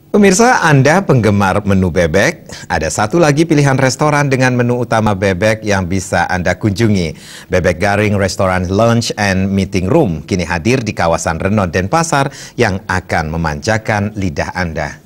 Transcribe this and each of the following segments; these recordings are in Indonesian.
Pemirsa, Anda penggemar menu bebek? Ada satu lagi pilihan restoran dengan menu utama bebek yang bisa Anda kunjungi. Bebek Garing Restoran Lunch and Meeting Room kini hadir di kawasan Renon, Denpasar yang akan memanjakan lidah Anda.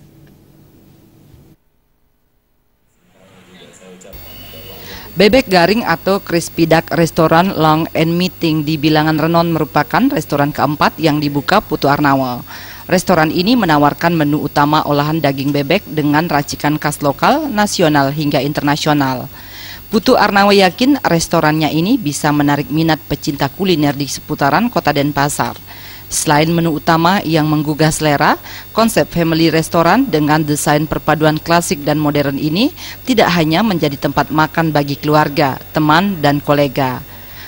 Bebek Garing atau Crispy Duck Restoran Lunch and Meeting di Bilangan Renon merupakan restoran keempat yang dibuka Putu Arnawa. Restoran ini menawarkan menu utama olahan daging bebek dengan racikan khas lokal, nasional hingga internasional. Putu Arnawa yakin restorannya ini bisa menarik minat pecinta kuliner di seputaran kota Denpasar. Selain menu utama yang menggugah selera, konsep family restoran dengan desain perpaduan klasik dan modern ini tidak hanya menjadi tempat makan bagi keluarga, teman, dan kolega.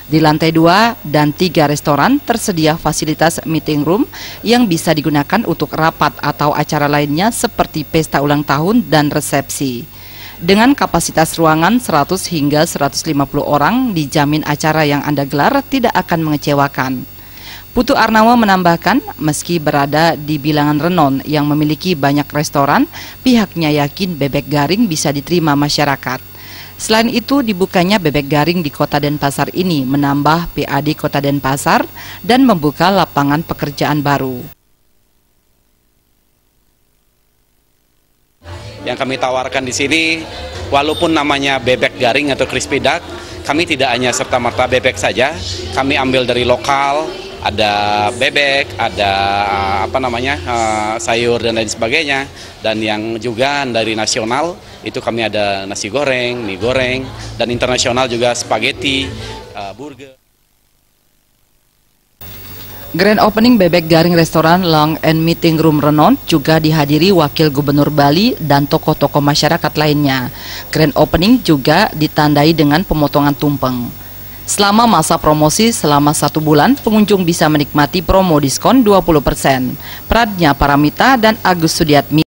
Di lantai 2 dan 3 restoran tersedia fasilitas meeting room yang bisa digunakan untuk rapat atau acara lainnya seperti pesta ulang tahun dan resepsi. Dengan kapasitas ruangan 100 hingga 150 orang, dijamin acara yang Anda gelar tidak akan mengecewakan. Putu Arnawa menambahkan, meski berada di Bilangan Renon yang memiliki banyak restoran, pihaknya yakin bebek garing bisa diterima masyarakat. Selain itu, dibukanya bebek garing di Kota Denpasar ini menambah PAD Kota Denpasar dan membuka lapangan pekerjaan baru. Yang kami tawarkan di sini, walaupun namanya bebek garing atau crispy duck, kami tidak hanya serta-merta bebek saja, kami ambil dari lokal, ada bebek, ada sayur dan lain sebagainya, dan yang juga dari nasional itu kami ada nasi goreng, mie goreng, dan internasional juga spaghetti, burger. Grand opening bebek garing restoran Lunch and Meeting Room Renon juga dihadiri Wakil Gubernur Bali dan tokoh-tokoh masyarakat lainnya. Grand opening juga ditandai dengan pemotongan tumpeng. Selama masa promosi selama 1 bulan, pengunjung bisa menikmati promo diskon 20%. Pradnya Paramita dan Agus Sudiatmi